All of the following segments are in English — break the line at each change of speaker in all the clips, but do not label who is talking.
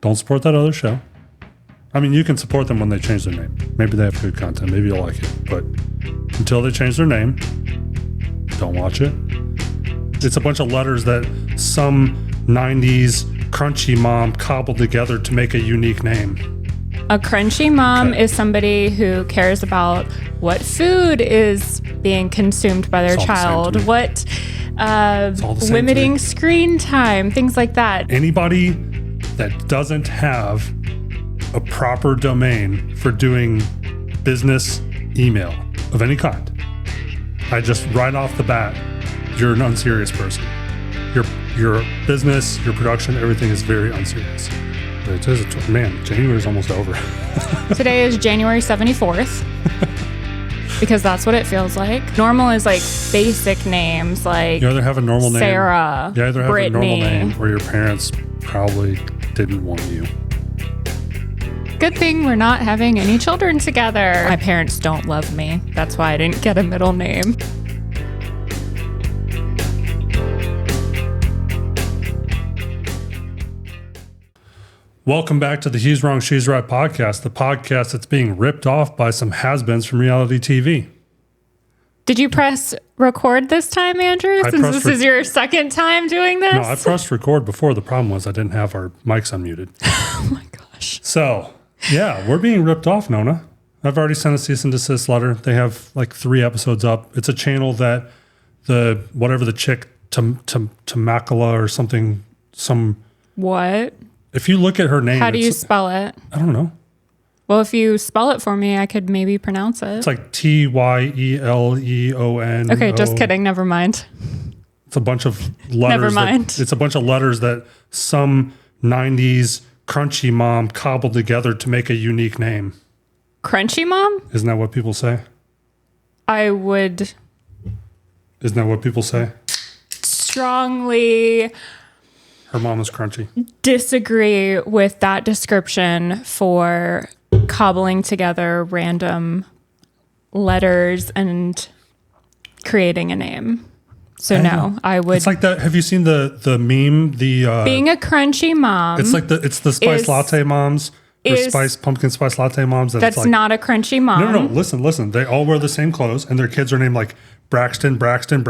Don't support that other show. I mean, you can support them when they change their name. Maybe they have good content. Maybe you'll like it. But until they change their name, don't watch it. It's a bunch of letters that some 90s crunchy mom cobbled together to make a unique name.
A crunchy mom is somebody who cares about what food is being consumed by their child, what limiting screen time, things like that.
Anybody that doesn't have a proper domain for doing business email of any kind, I just right off the bat, you're an unserious person. Your business, your production, everything is very unserious. It is January's almost over.
Today is January 74th. Because that's what it feels like. Normal is like basic names, like
you either have a normal name,
Sarah,
you either have
Brittany.
a normal name, or your parents probably didn't want you.
Good thing we're not having any children together. My parents don't love me. That's why I didn't get a middle name.
Welcome back to the He's Wrong, She's Right podcast, the podcast that's being ripped off by some has-beens from reality TV.
Did you press record this time, Andrew? Since this is your second time doing this?
No, I pressed record before. The problem was I didn't have our mics unmuted.
Oh my gosh.
So, yeah, we're being ripped off, Nona. I've already sent a cease and desist letter. They have like 3 episodes up. It's a channel that whatever the chick, Tamakala or something,
What?
If you look at her name.
How do you spell it?
I don't know.
Well, if you spell it for me, I could maybe pronounce it.
It's like Tyeleon.
Okay, just kidding. Never mind.
It's a bunch of letters.
Never mind.
It's a bunch of letters that some 90s crunchy mom cobbled together to make a unique name.
Crunchy mom?
Isn't that what people say?
Isn't
that what people say?
Strongly
her mom is crunchy.
Disagree with that description for cobbling together random letters and creating a name. So no, I would.
It's like that. Have you seen the meme?
Being a crunchy mom.
It's like it's the spice latte moms. Or pumpkin spice latte moms.
That's like, not a crunchy mom.
No. Listen. They all wear the same clothes, and their kids are named like Braxton.
Okay, but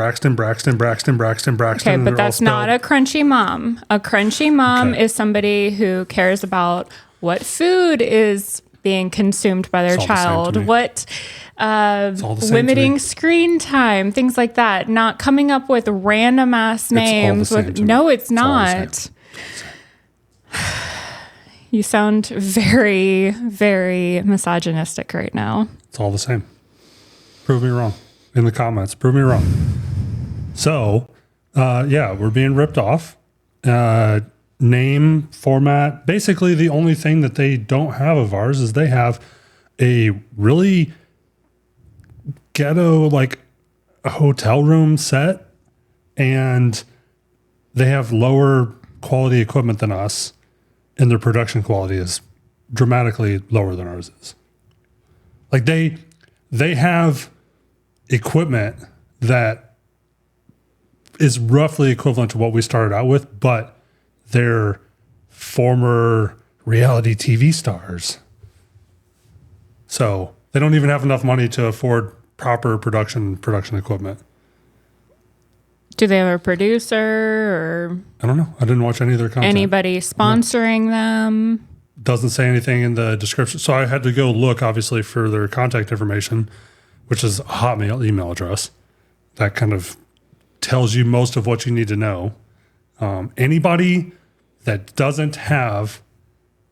that's not a crunchy mom. A crunchy mom is somebody who cares about what food is being consumed by their child, what limiting screen time, things like that. Not coming up with random ass names. It's not. You sound very, very misogynistic right now.
It's all the same. Prove me wrong in the comments. Prove me wrong. So, we're being ripped off. Name, format. Basically, the only thing that they don't have of ours is they have a really ghetto, like a hotel room set, and they have lower quality equipment than us. And their production quality is dramatically lower than ours is. Like they have equipment that is roughly equivalent to what we started out with, but they're former reality TV stars. So they don't even have enough money to afford proper production equipment.
Do they have a producer or?
I don't know. I didn't watch any of their content.
Anybody sponsoring them?
Doesn't say anything in the description. So I had to go look, obviously, for their contact information, which is a Hotmail email address. That kind of tells you most of what you need to know. Anybody that doesn't have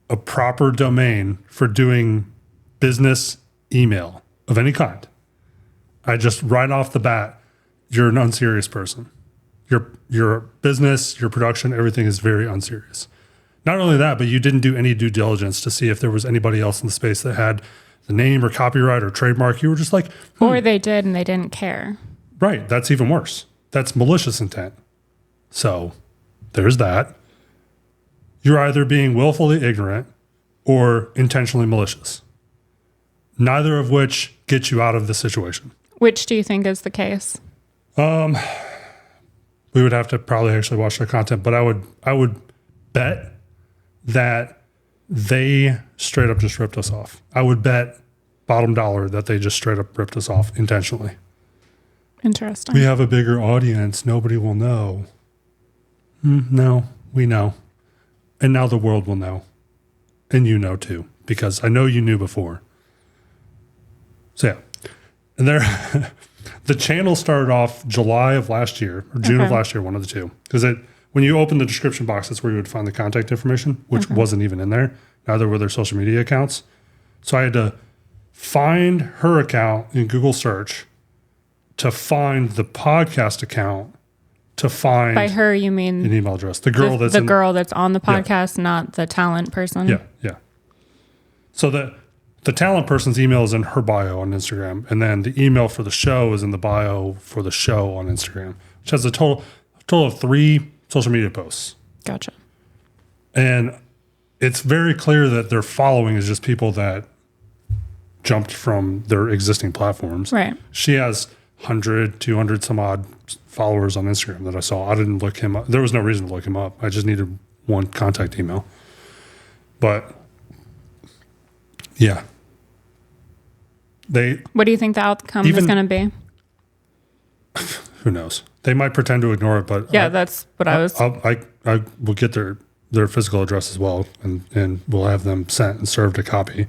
a proper domain for doing business email of any kind, I just right off the bat, you're an unserious person. Your business, your production, everything is very unserious. Not only that, but you didn't do any due diligence to see if there was anybody else in the space that had the name or copyright or trademark. You were just like,
Or they did and they didn't care.
Right. That's even worse. That's malicious intent. So there's that. You're either being willfully ignorant or intentionally malicious. Neither of which gets you out of the situation.
Which do you think is the case?
We would have to probably actually watch their content, but I would bet that they straight up just ripped us off. I would bet bottom dollar that they just straight up ripped us off intentionally.
Interesting.
We have a bigger audience. Nobody will know. No, we know. And now the world will know. And you know too, because I know you knew before. So yeah. And there, the channel started off July of last year, or June of last year, one of the two. Because when you open the description box, that's where you would find the contact information, which wasn't even in there. Neither were their social media accounts. So I had to find her account in Google search, to find the podcast account, to find...
By her, you mean...
an email address. The girl that's
girl that's on the podcast, not the talent person?
Yeah. So the talent person's email is in her bio on Instagram, and then the email for the show is in the bio for the show on Instagram, which has a total of 3 social media posts.
Gotcha.
And it's very clear that their following is just people that jumped from their existing platforms.
Right.
She has 100, 200 some odd followers on Instagram that I saw. I didn't look him up. There was no reason to look him up. I just needed one contact email. But yeah.
What do you think the outcome is going to be?
Who knows? They might pretend to ignore it, but
yeah, that's what I was.
I will get their physical address as well, and we'll have them sent and served a copy.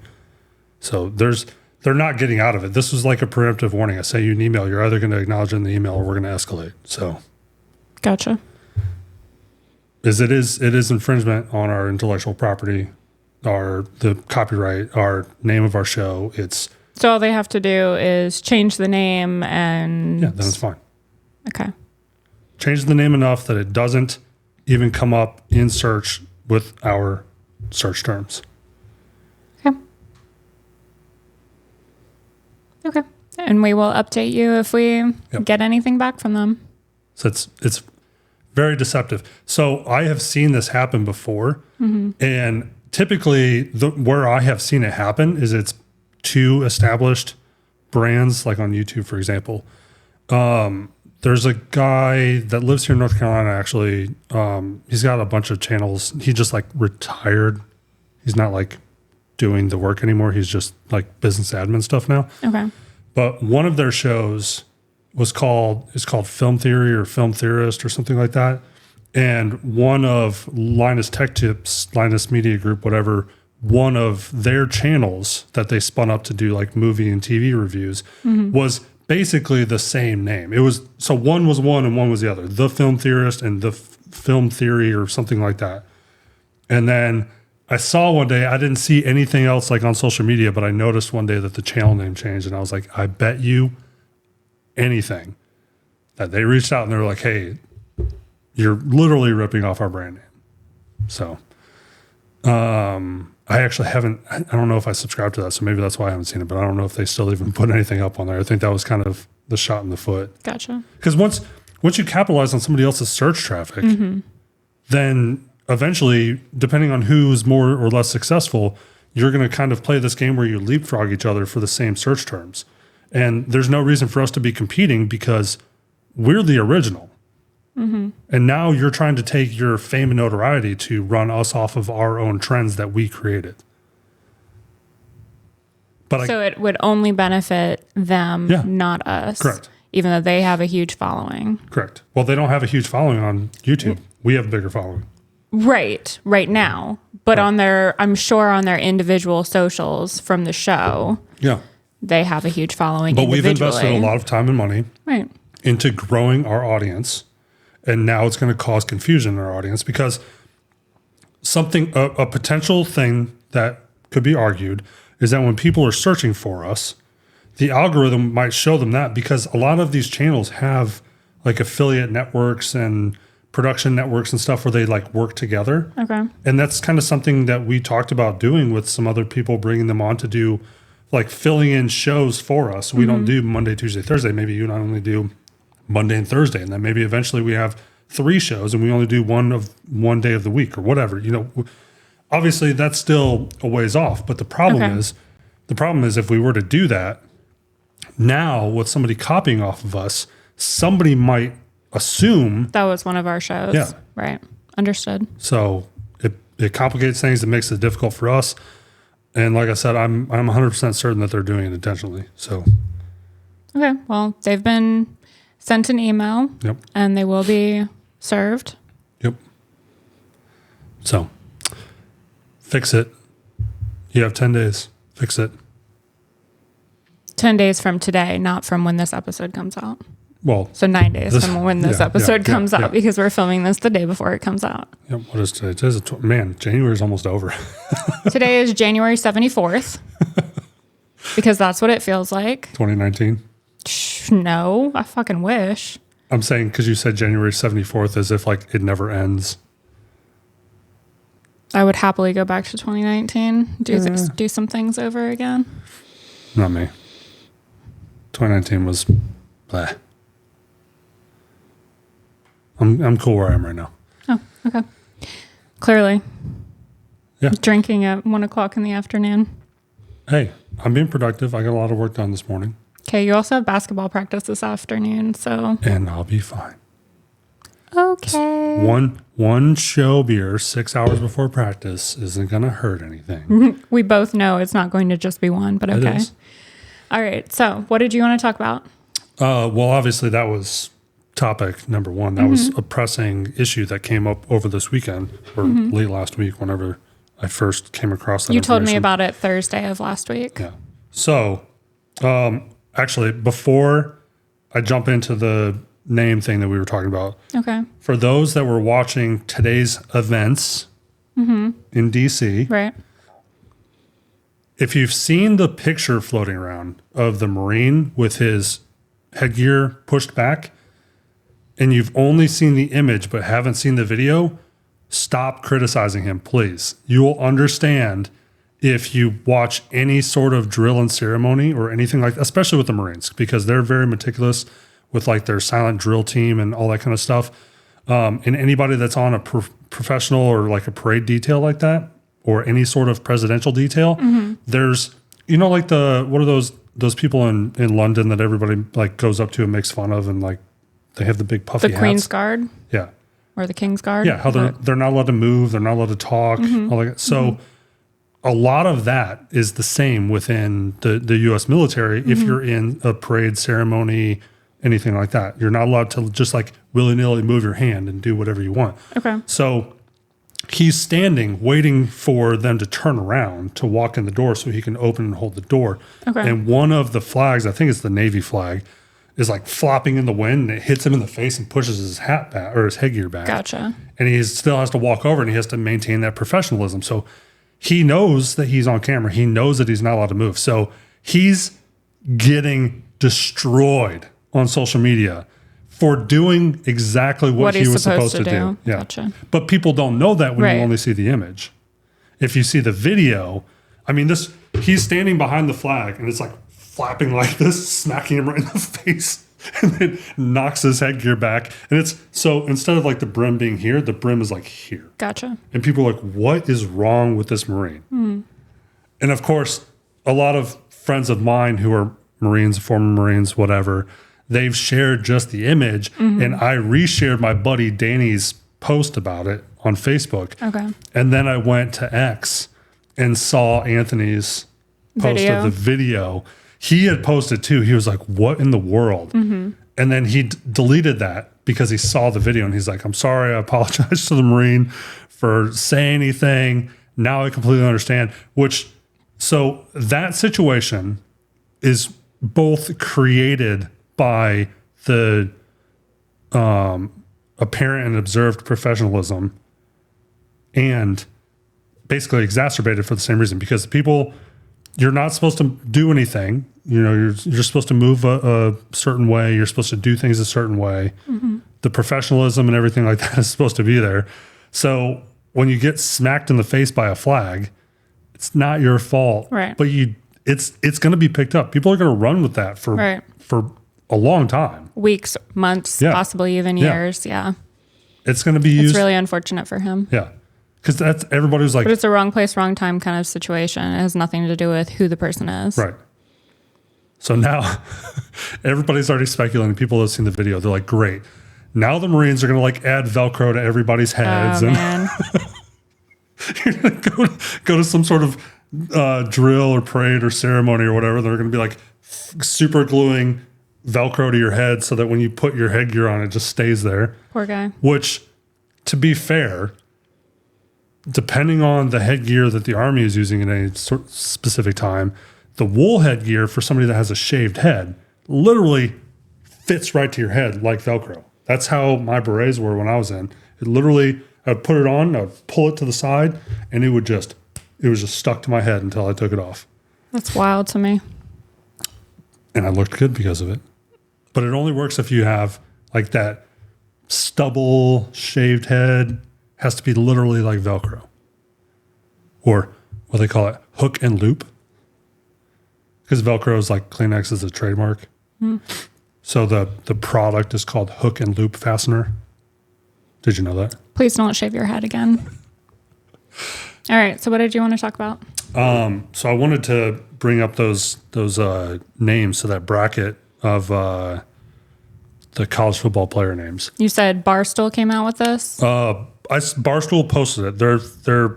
So they're not getting out of it. This was like a preemptive warning. I sent you an email. You're either going to acknowledge in the email or we're going to escalate. So,
gotcha.
It is infringement on our intellectual property, the copyright, our name of our show.
So all they have to do is change the name and...
Yeah, then it's fine.
Okay.
Change the name enough that it doesn't even come up in search with our search terms.
Okay. And we will update you if we get anything back from them.
So it's very deceptive. So I have seen this happen before. And typically where I have seen it happen is it's 2 established brands, like on YouTube, for example. There's a guy that lives here in North Carolina, actually. He's got a bunch of channels. He just like retired. He's not like doing the work anymore. He's just like business admin stuff now.
Okay.
But one of their shows is called Film Theory or Film Theorist or something like that. And one of Linus Tech Tips, Linus Media Group, whatever, one of their channels that they spun up to do like movie and TV reviews was basically the same name. It was, so one was one and one was the other, the Film Theorist and the Film Theory or something like that. And then I saw one day, I didn't see anything else like on social media, but I noticed one day that the channel name changed, and I was like, I bet you anything that they reached out and they were like, hey, you're literally ripping off our brand name. So I actually haven't, I don't know if I subscribed to that, so maybe that's why I haven't seen it, but I don't know if they still even put anything up on there. I think that was kind of the shot in the foot.
Gotcha.
Because once you capitalize on somebody else's search traffic, then eventually, depending on who's more or less successful, you're going to kind of play this game where you leapfrog each other for the same search terms. And there's no reason for us to be competing because we're the original. And now you're trying to take your fame and notoriety to run us off of our own trends that we created. But
so it would only benefit them, not us.
Correct.
Even though they have a huge following.
Correct. Well, they don't have a huge following on YouTube. We have a bigger following.
Right now. But on I'm sure on their individual socials from the show, they have a huge following.
But we've invested a lot of time and money into growing our audience. And now it's going to cause confusion in our audience because a potential thing that could be argued is that when people are searching for us, the algorithm might show them that because a lot of these channels have like affiliate networks and production networks and stuff where they like work together.
Okay.
And that's kind of something that we talked about doing with some other people, bringing them on to do like filling in shows for us. We don't do Monday, Tuesday, Thursday. Maybe you not only do Monday and Thursday, and then maybe eventually we have 3 shows and we only do one day of the week or whatever. You know, obviously that's still a ways off, but the problem is if we were to do that now with somebody copying off of us, somebody might assume
that was one of our shows.
Yeah.
Right. Understood.
So it complicates things. It makes it difficult for us. And like I said, I'm 100% certain that they're doing it intentionally. So,
okay, well, they've been sent an email.
Yep.
And they will be served.
Yep. So, fix it. You have 10 days. Fix it.
10 days from today, not from when this episode comes out.
Well,
so 9 days from when this episode comes out, because we're filming this the day before it comes out.
Yep. What is today? Man, January is almost over.
Today is January 74th, because that's what it feels like.
2019?
No, I fucking wish.
I'm saying because you said January 74th as if like it never ends.
I would happily go back to 2019, do some things over again.
Not me. 2019 was blah. I'm cool where I am right now.
Oh, okay. Clearly.
Yeah.
Drinking at 1 o'clock in the afternoon.
Hey, I'm being productive. I got a lot of work done this morning.
Okay, you also have basketball practice this afternoon, so.
And I'll be fine.
Okay.
One show beer 6 hours before practice isn't going to hurt anything.
We both know it's not going to just be one, but okay.
It is.
All right, so what did you want to talk about?
Well, obviously that was topic number one. That was a pressing issue that came up over this weekend or late last week whenever I first came across that.
You told me about it Thursday of last week.
Yeah. So, actually, before I jump into the name thing that we were talking about,
okay.
For those that were watching today's events in DC,
right?
If you've seen the picture floating around of the Marine with his headgear pushed back, and you've only seen the image but haven't seen the video, stop criticizing him, please. You will understand if you watch any sort of drill and ceremony or anything like that, especially with the Marines, because they're very meticulous with like their silent drill team and all that kind of stuff. And anybody that's on a professional or like a parade detail like that, or any sort of presidential detail, there's, like what are those people in London that everybody like goes up to and makes fun of, and like they have the big puffy hats.
The Queen's Guard?
Yeah.
Or the King's Guard?
Yeah, how they're not allowed to move, they're not allowed to talk, all that. So a lot of that is the same within the U.S. military. If you're in a parade ceremony, anything like that, you're not allowed to just like willy-nilly move your hand and do whatever you want.
Okay.
So he's standing waiting for them to turn around to walk in the door so he can open and hold the door.
Okay.
And one of the flags, I think it's the Navy flag, is like flopping in the wind, and it hits him in the face and pushes his hat back or his headgear back.
Gotcha.
And he still has to walk over, and he has to maintain that professionalism. So he knows that he's on camera. He knows that he's not allowed to move. So he's getting destroyed on social media for doing exactly what he was supposed to do. Yeah.
Gotcha.
But people don't know that when you only see the image. If you see the video, I mean, he's standing behind the flag, and it's like flapping like this, smacking him right in the face, and then knocks his headgear back. And it's so instead of like the brim being here, the brim is like here.
Gotcha.
And people are like, what is wrong with this Marine? And of course, a lot of friends of mine who are Marines, former Marines, whatever, they've shared just the image. And I reshared my buddy Danny's post about it on Facebook.
Okay.
And then I went to X and saw Anthony's post of the video. He had posted too. He was like, what in the world? And then he deleted that because he saw the video, and he's like, I'm sorry. I apologize to the Marine for saying anything. Now I completely understand. So that situation is both created by the apparent and observed professionalism, and basically exacerbated for the same reason, because people, you're not supposed to do anything. You're supposed to move a certain way. You're supposed to do things a certain way. The professionalism and everything like that is supposed to be there. So when you get smacked in the face by a flag, it's not your fault.
Right.
But it's going to be picked up. People are going to run with that for a long time.
Weeks, months, possibly even years. Yeah.
It's going to be used.
It's really unfortunate for him.
Yeah. Because that's everybody was like.
But it's a wrong place, wrong time kind of situation. It has nothing to do with who the person is.
Right. So now everybody's already speculating. People that have seen the video, they're like, great. Now the Marines are going to like add Velcro to everybody's heads.
Oh, man.
You're going to go to some sort of drill or parade or ceremony or whatever. They're going to be like super gluing Velcro to your head so that when you put your headgear on, it just stays there.
Poor guy.
Which, to be fair, depending on the headgear that the Army is using at any specific time, the wool headgear for somebody that has a shaved head literally fits right to your head like Velcro. That's how my berets were when I was in. It literally, I'd put it on, I'd pull it to the side, and it was just stuck to my head until I took it off.
That's wild to me.
And I looked good because of it. But it only works if you have like that stubble shaved head. Has to be literally like Velcro. Or what they call it, hook and loop. Because Velcro is like Kleenex is a trademark. So the product is called hook and loop fastener. Did you know that?
Please don't shave your head again. All right. So what did you want to talk about?
So I wanted to bring up those names to that bracket of the college football player names.
You said Barstool came out with this?
Barstool posted it. They're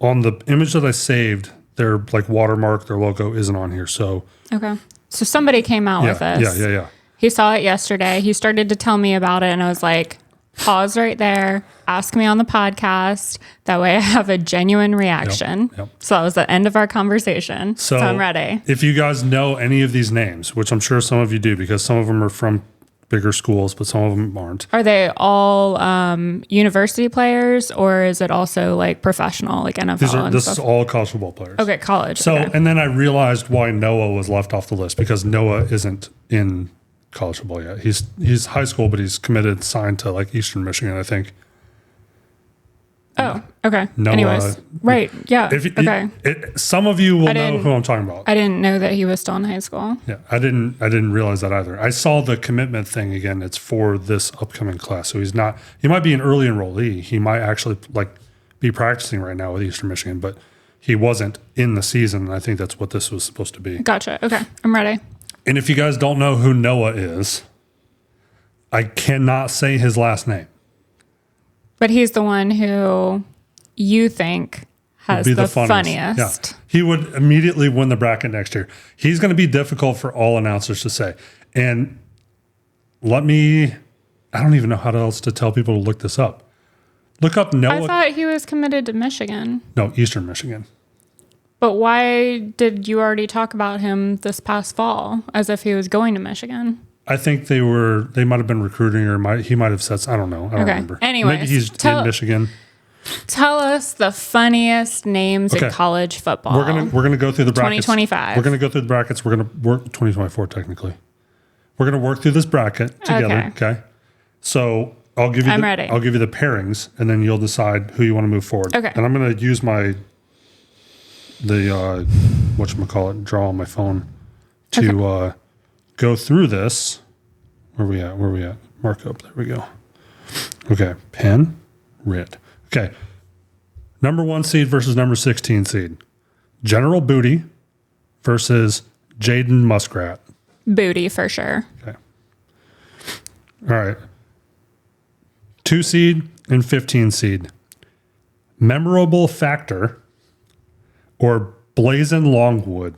on the image that I saved. Their like watermark, their logo isn't on here. So
okay. So somebody came out with this.
Yeah.
He saw it yesterday. He started to tell me about it, and I was like, pause right there. Ask me on the podcast. That way I have a genuine reaction.
Yep.
So that was the end of our conversation. So I'm ready.
If you guys know any of these names, which I'm sure some of you do because some of them are from bigger schools, but some of them aren't.
Are they all university players, or is it also like professional, like NFL?
This is all college football players.
Okay, college.
So,
okay.
And then I realized why Noah was left off the list because Noah isn't in college football yet. He's high school, but he's signed to like Eastern Michigan, I think.
Oh, okay.
Noah,
anyways, right. Yeah. Okay.
Some of you will know who I'm talking about.
I didn't know that he was still in high school.
Yeah, I didn't realize that either. I saw the commitment thing again. It's for this upcoming class. So he might be an early enrollee. He might actually like be practicing right now with Eastern Michigan, but he wasn't in the season. And I think that's what this was supposed to be.
Gotcha. Okay. I'm ready.
And if you guys don't know who Noah is, I cannot say his last name.
But he's the one who you think has the funniest.
Yeah. He would immediately win the bracket next year. He's going to be difficult for all announcers to say. And I don't even know how else to tell people to look this up. Look up Noah.
I thought he was committed to Michigan.
No, Eastern Michigan.
But why did you already talk about him this past fall as if he was going to Michigan?
I think they might have been recruiting, or he might have said, I don't know. I don't remember.
Anyways,
maybe he's in Michigan.
Tell us the funniest names in college football.
We're gonna go through the brackets.
2025.
We're gonna go through the brackets. We're gonna work 2024 technically. We're gonna work through this bracket together. Okay. So I'll give you.
I'm ready.
I'll give you the pairings, and then you'll decide who you want to move forward.
Okay.
And I'm gonna use the whatchamacallit, draw on my phone to go through this. Where are we at? Markup. There we go. Okay. Pen. Writ. Okay. Number 1 seed versus number 16 seed. General Booty versus Jaden Muskrat.
Booty for sure.
Okay. All right. 2 seed and 15 seed. Memorable Factor or Blazin' Longwood.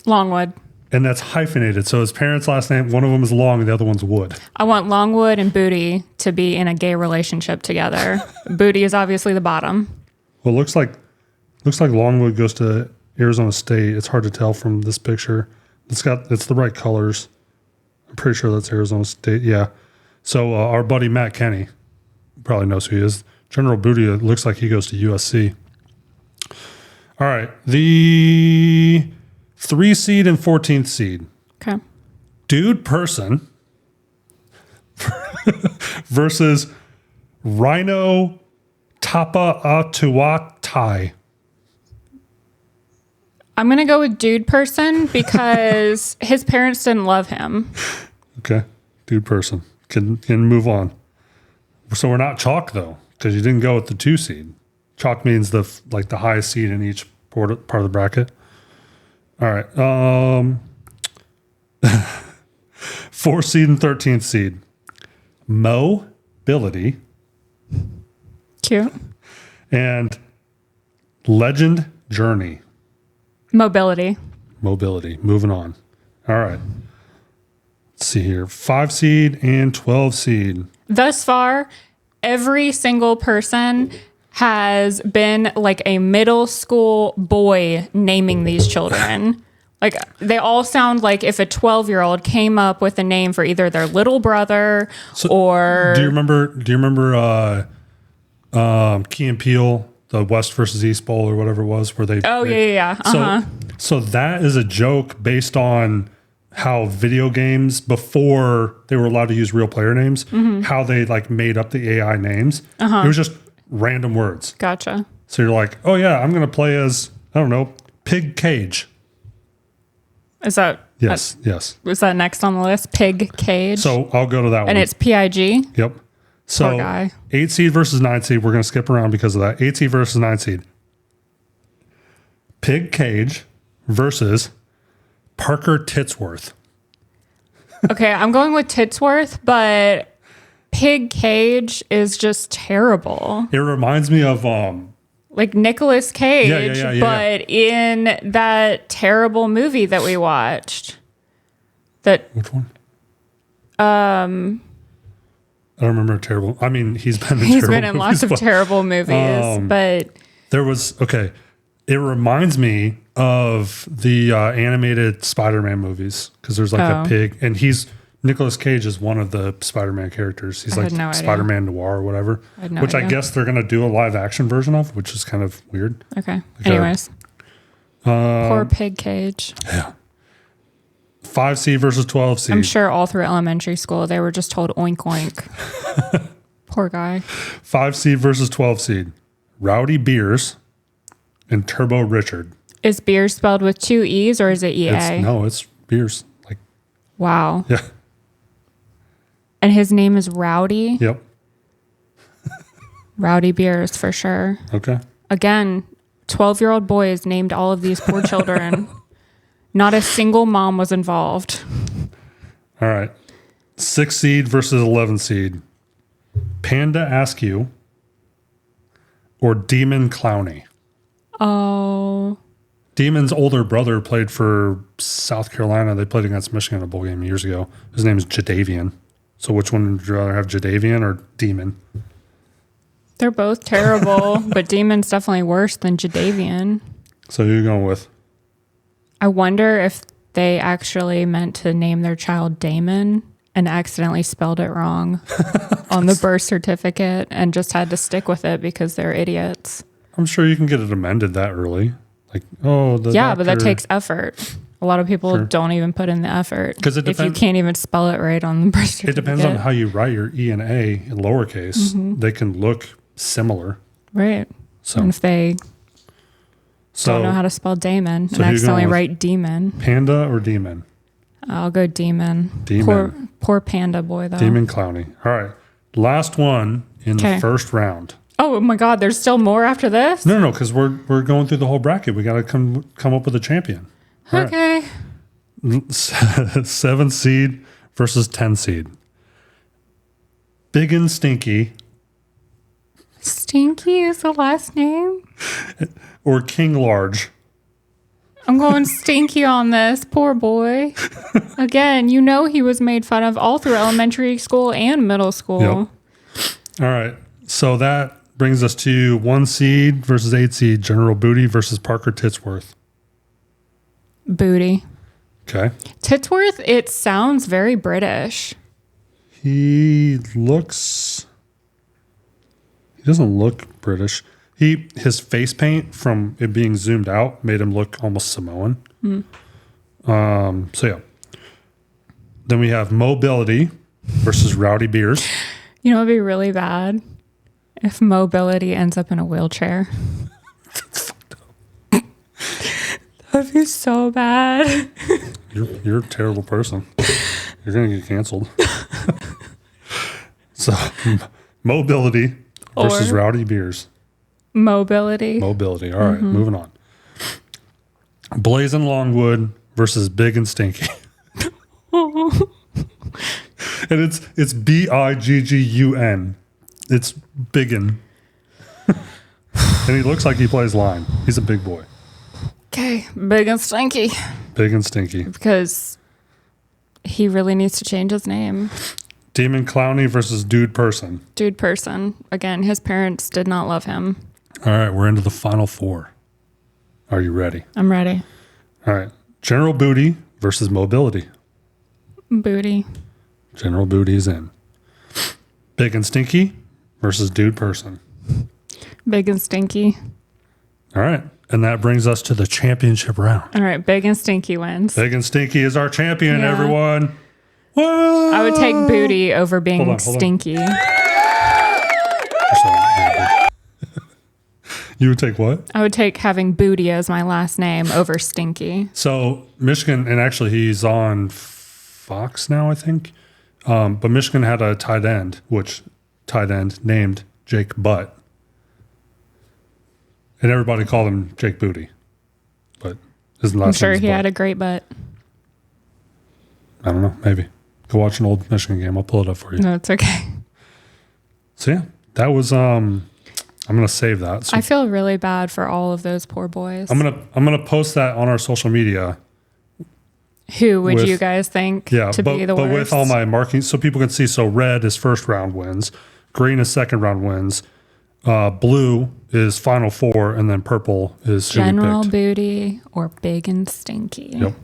Longwood.
And that's hyphenated. So his parents' last name, one of them is Long and the other one's Wood.
I want Longwood and Booty to be in a gay relationship together. Booty is obviously the bottom.
Well, it looks like Longwood goes to Arizona State. It's hard to tell from this picture. It's the right colors. I'm pretty sure that's Arizona State. Yeah. So our buddy Matt Kenny probably knows who he is. General Booty, it looks like he goes to USC. All right. The 3 seed and 14th seed.
Okay.
Dude Person versus Rhino Tapa'atuatai.
I'm going to go with Dude Person because his parents didn't love him.
Okay. Dude Person. Can move on. So we're not chalk, though, because you didn't go with the 2 seed. Chalk means the highest seed in each part of the bracket. All right. 4 seed and 13th seed. Mobility.
Cute.
And Legend, Journey.
Mobility.
Moving on. All right. Let's see here. 5 seed and 12 seed.
Thus far, every single person has been like a middle school boy naming these children. Like, they all sound like if a 12-year-old came up with a name for either their little brother or...
Do you remember Key and Peele, the West versus East Bowl or whatever it was, where they...
Oh, yeah. Uh-huh.
So that is a joke based on how video games, before they were allowed to use real player names, how they like made up the AI names. It was just random words.
Gotcha.
So you're like, oh yeah, I'm going to play as, I don't know, Pig Cage.
Is that...
Yes.
Was that next on the list? Pig Cage?
So I'll go to that one.
And it's PIG?
Yep. So
Poor guy.
8 seed versus 9 seed. We're going to skip around because of that. 8 seed versus 9 seed. Pig Cage versus Parker Titsworth.
Okay, I'm going with Titsworth, but Pig Cage is just terrible.
It reminds me of
like Nicolas Cage,
Yeah.
but in that terrible movie that we watched.
Which one? I don't remember terrible. I mean, he's been in
lots of terrible movies, but
there was It reminds me of the animated Spider-Man movies because there's like a pig, and Nicolas Cage is one of the Spider-Man characters. He's like Spider-Man Noir or whatever, which I guess they're going to do a live action version of, which is kind of weird.
Okay. Anyways. Poor Pig Cage.
Yeah. 5 seed versus 12 seed.
I'm sure all through elementary school they were just told oink oink. Poor guy.
5 seed versus 12 seed. Rowdy Beers and Turbo Richard.
Is Beers spelled with 2 E's or is it EA?
It's Beers. Like,
wow.
Yeah.
And his name is Rowdy?
Yep.
Rowdy Beers for sure.
Okay.
Again, 12-year-old boys named all of these poor children. Not a single mom was involved.
All right. 6 seed versus 11 seed. Panda Askew or Demon Clowney.
Oh.
Demon's older brother played for South Carolina. They played against Michigan in a bowl game years ago. His name is Jadavian. So which one would you rather have, Jadavian or Demon?
They're both terrible, but Demon's definitely worse than Jadavian.
So who are you going with?
I wonder if they actually meant to name their child Damon and accidentally spelled it wrong on the birth certificate and just had to stick with it because they're idiots.
I'm sure you can get it amended that early. Like, but
that takes effort. A lot of people don't even put in the effort because if you can't even spell it right on the birth certificate.
It depends on how you write your E and A in lowercase. Mm-hmm. They can look similar.
Right. So and if they don't know how to spell Damon and accidentally write Demon.
Panda or Demon?
I'll go Demon. Poor Panda boy, though.
Demon Clowney. All right. Last one in the first round.
Oh my God, there's still more after this?
No, because we're going through the whole bracket. We got to come up with a champion. All
okay.
Right. 7 seed versus 10 seed. Big and Stinky.
Stinky is the last name?
Or King Large.
I'm going Stinky on this. Poor boy. Again, he was made fun of all through elementary school and middle school.
Yep. All right. So that brings us to 1 seed versus 8 seed. General Booty versus Parker Titsworth.
Booty.
Okay.
Titsworth, it sounds very British.
He doesn't look British. His face paint from it being zoomed out made him look almost Samoan. So yeah. Then we have Mobility versus Rowdy Beers.
It'd be really bad if Mobility ends up in a wheelchair.
That's fucked up.
That'd be so bad.
You're a terrible person. You're gonna get canceled. So Mobility versus Rowdy Beers.
Mobility.
All right, moving on. Blazing Longwood versus Big and Stinky. And it's Biggun. It's Biggin. And he looks like he plays line. He's a big boy.
Okay, big and stinky.
Big and stinky.
Because he really needs to change his name.
Demon Clowny versus Dude Person.
Dude Person. Again, his parents did not love him.
All right, we're into the final four. Are you ready?
I'm ready.
All right. General Booty versus Mobility.
Booty.
General Booty is in. Big and Stinky versus Dude Person.
Big and Stinky.
All right. And that brings us to the championship round.
All right. Big and Stinky wins.
Big and Stinky is our champion, everyone. What?
I would take Booty over being stinky.
You would take what?
I would take having Booty as my last name over Stinky.
So Michigan, and actually he's on Fox now, I think. But Michigan had a tight end named Jake Butt. And everybody called him Jake Booty. But his last
I'm sure
name is
he
Butt.
had a great butt.
I don't know, maybe. Go watch an old Michigan game. I'll pull it up for you.
No, it's okay.
So yeah, that was I'm gonna save that. So
I feel really bad for all of those poor boys.
I'm gonna post that on our social media.
Who would you guys think be the worst?
But with all my markings, so people can see. So red is first round wins, green is second round wins, blue is final four, and then purple is
General Booty or Big and Stinky.
Yep.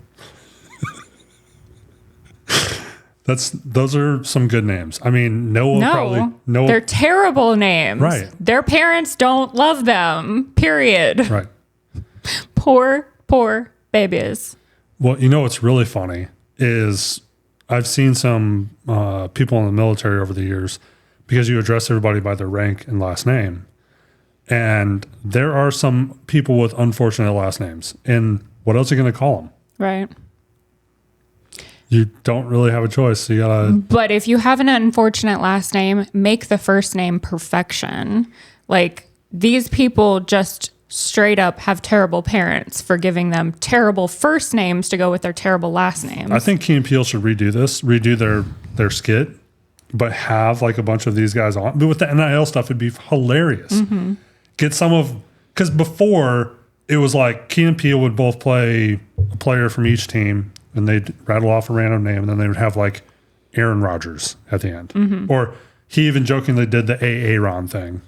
Those are some good names. I mean, Noah.
They're terrible names.
Right.
Their parents don't love them. Period.
Right.
Poor babies.
Well, you know what's really funny is I've seen some people in the military over the years, because you address everybody by their rank and last name. And there are some people with unfortunate last names. And what else are you going to call them?
Right.
You don't really have a choice. So you gotta.
But if you have an unfortunate last name, make the first name perfection. Like, these people just straight up have terrible parents for giving them terrible first names to go with their terrible last names.
I think Key and Peele should redo their skit, but have like a bunch of these guys on. But with the NIL stuff, it'd be hilarious. Mm-hmm. Get because before it was like Key and Peele would both play a player from each team, and they'd rattle off a random name, and then they would have like Aaron Rodgers at the end. Mm-hmm. Or he even jokingly did the Aaron thing.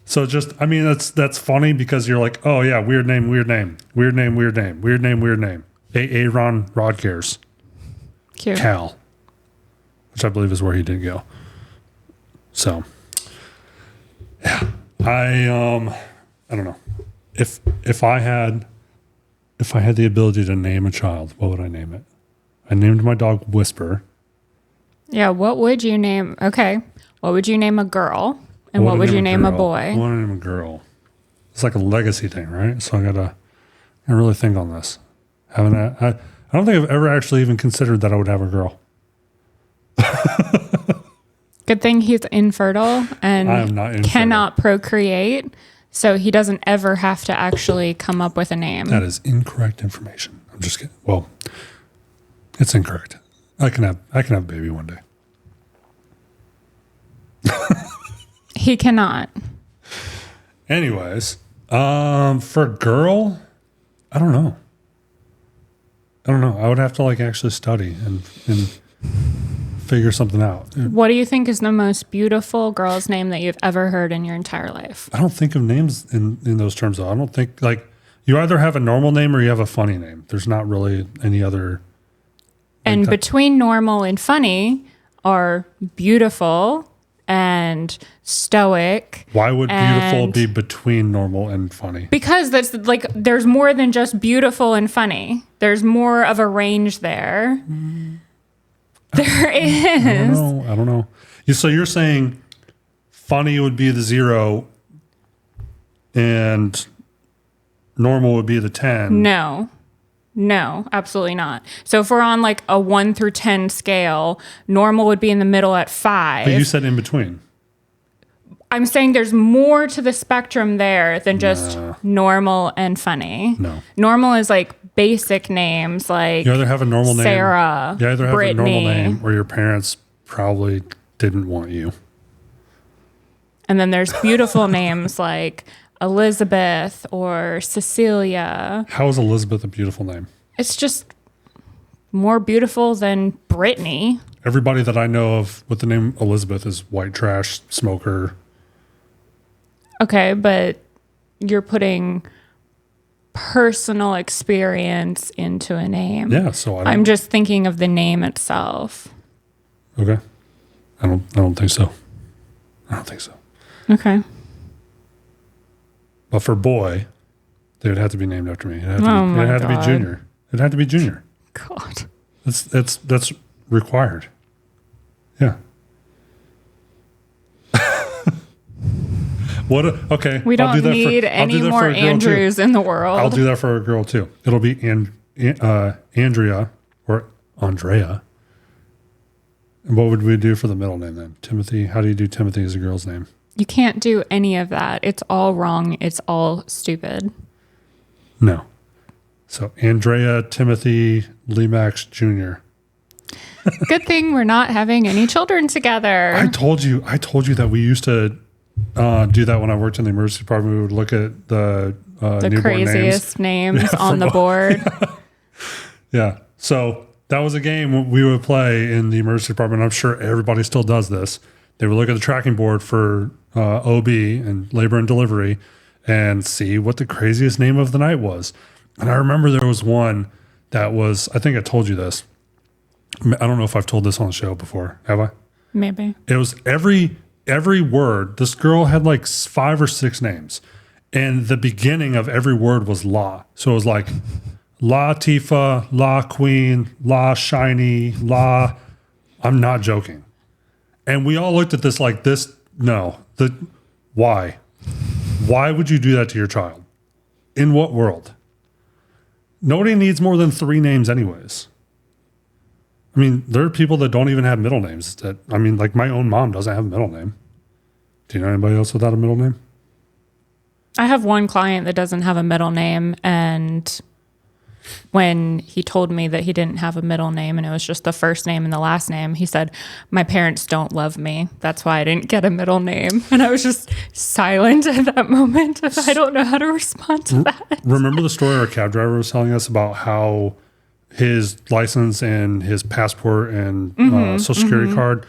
So that's funny, because you're like, oh yeah, weird name. Aaron Rodgers.
Cute.
Cal, which I believe is where he did go. So yeah, I don't know. If I had the ability to name a child, what would I name it? I named my dog Whisper.
Yeah, what would you name? Okay. What would you name a girl? And what would you name a boy?
I want to name a girl. It's like a legacy thing, right? So I really think on this. I don't think I've ever actually even considered that I would have a girl.
Good thing he's infertile and
I am not infertile.
Cannot procreate. So he doesn't ever have to actually come up with a name.
That is incorrect information. I'm just kidding. Well, it's incorrect. I can have a baby one day.
He cannot.
Anyways, for a girl, I don't know. I would have to like actually study and figure something out.
What do you think is the most beautiful girl's name that you've ever heard in your entire life?
I don't think of names in those terms, though. I don't think, like, you either have a normal name or you have a funny name. There's not really any other.
And between normal and funny are beautiful and stoic.
Why would beautiful be between normal and funny?
Because that's like, there's more than just beautiful and funny. There's more of a range there. There is.
I don't know. So you're saying funny would be the 0 and normal would be the 10?
No, absolutely not. So if we're on like a 1 through 10 scale, normal would be in the middle at 5.
But you said in between.
I'm saying there's more to the spectrum there than just normal and funny.
No.
Normal is like basic names like
you either have a normal name.
Sarah.
You either have
Brittany,
a normal name or your parents probably didn't want you.
And then there's beautiful names like Elizabeth or Cecilia.
How is Elizabeth a beautiful name?
It's just more beautiful than Brittany.
Everybody that I know of with the name Elizabeth is white trash, smoker.
Okay, but you're putting personal experience into a name.
Yeah, so
I'm just thinking of the name itself.
Okay. I don't think so. I don't think so.
Okay.
But for boy, they would have to be named after me. It had to be Junior. It had to be Junior.
God.
That's required. Yeah. Okay.
We don't need any more Andrews in the world.
I'll do that for a girl too. It'll be Andrea or Andrea. And what would we do for the middle name then? Timothy. How do you do Timothy as a girl's name?
You can't do any of that. It's all wrong. It's all stupid.
No. So Andrea Timothy Lemacks Jr.
Good thing we're not having any children together.
I told you that we used to do that when I worked in the emergency department. We would look at the
craziest names on the board.
Yeah. So that was a game we would play in the emergency department. I'm sure everybody still does this. They would look at the tracking board for OB and labor and delivery and see what the craziest name of the night was. And I remember there was one that was, I think I told you this. I don't know if I've told this on the show before. Have I?
Maybe.
It was every word. This girl had like 5 or 6 names. And the beginning of every word was La. So it was like La Tifa, La Queen, La Shiny, La. I'm not joking. And we all looked at this like this. No. Why? Why would you do that to your child? In what world? Nobody needs more than 3 names anyways. I mean, there are people that don't even have middle names. Like my own mom doesn't have a middle name. Do you know anybody else without a middle name?
I have one client that doesn't have a middle name, and when he told me that he didn't have a middle name and it was just the first name and the last name, he said, "My parents don't love me. That's why I didn't get a middle name." And I was just silent at that moment. I don't know how to respond to that.
Remember the story our cab driver was telling us about how his license and his passport and social security card,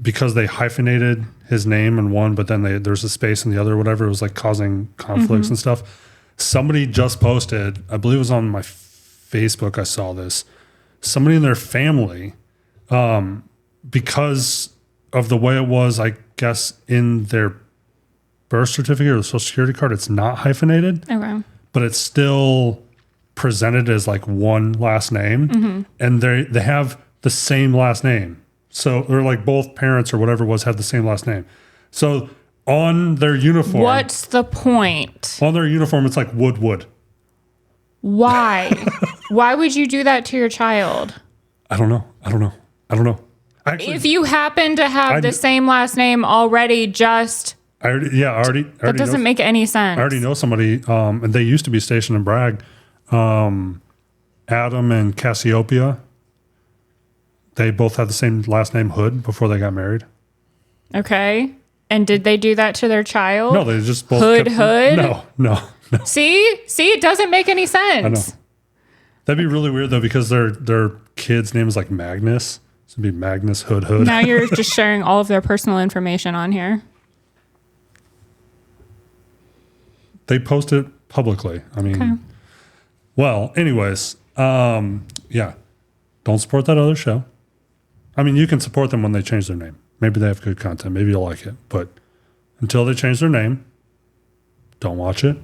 because they hyphenated his name in one, but then there's a space in the other, or whatever, it was like causing conflicts and stuff. Somebody just posted, I believe it was on my Facebook, I saw this. Somebody in their family, because of the way it was, I guess, in their birth certificate or the social security card, it's not hyphenated.
Okay.
But it's still presented as like one last name, and they have the same last name. So they're like both parents or whatever it was had the same last name. So on their uniform,
what's the point?
On their uniform, it's like Wood.
Why? Why would you do that to your child?
I don't know. Actually,
if you happen to have the same last name already, that doesn't make any sense.
I already know somebody, and they used to be stationed in Bragg. Adam and Cassiopeia, they both had the same last name, Hood, before they got married. Okay.
And did they do that to their child?
No, they just both
Hood.
No.
See, it doesn't make any sense.
I know. That'd be really weird though, because their kid's name is like Magnus. So it'd be Magnus Hood.
Now you're just sharing all of their personal information on here.
They post it publicly. I mean, okay. Well, anyways, yeah, don't support that other show. I mean, you can support them when they change their name. Maybe they have good content. Maybe you'll like it. But until they change their name, don't watch it.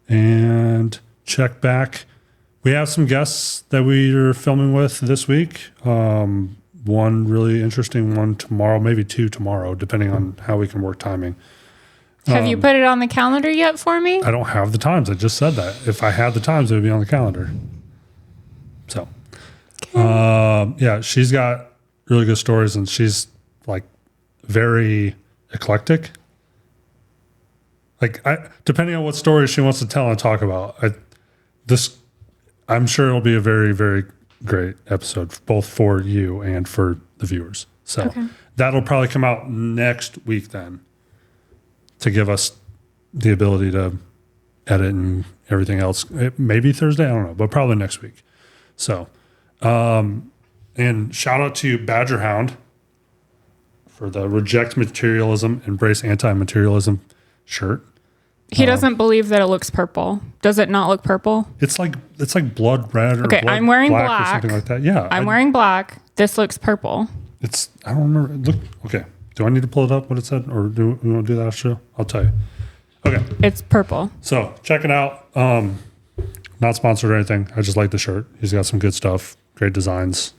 And check back. We have some guests that we are filming with this week. One really interesting one tomorrow, maybe 2 tomorrow, depending on how we can work timing.
Have you put it on the calendar yet for me?
I don't have the times. I just said that. If I had the times, it would be on the calendar. So, yeah, she's got really good stories, and she's like very eclectic. Like, depending on what stories she wants to tell and talk about, I'm sure it'll be a very, very great episode, both for you and for the viewers. So that'll probably come out next week then, to give us the ability to edit and everything else. Maybe Thursday, I don't know, but probably next week. So, and shout out to Badger Hound for the Reject Materialism, Embrace Anti-Materialism shirt.
He doesn't believe that it looks purple. Does it not look purple?
It's like blood red or
okay.
blood
I'm wearing black
or something like that. Yeah,
I'm wearing black. This looks purple.
I don't remember. Look, okay. Do I need to pull it up? What it said, or do we want to do that after show? I'll tell you. Okay.
It's purple.
So check it out. Not sponsored or anything. I just like the shirt. He's got some good stuff. Great designs.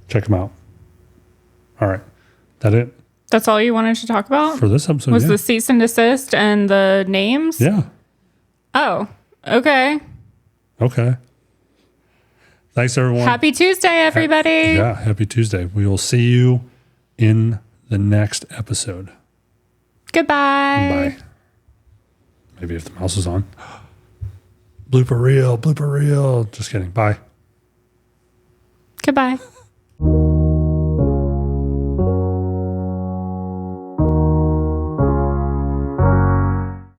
Check him out. All right. That it?
That's all you wanted to talk about?
For this episode,
was the cease and desist and the names?
Yeah.
Oh, okay.
Okay. Thanks, everyone.
Happy Tuesday, everybody.
Happy Tuesday. We will see you in the next episode.
Goodbye.
Bye. Maybe if the mouse is on. Blooper reel. Just kidding. Bye.
Goodbye.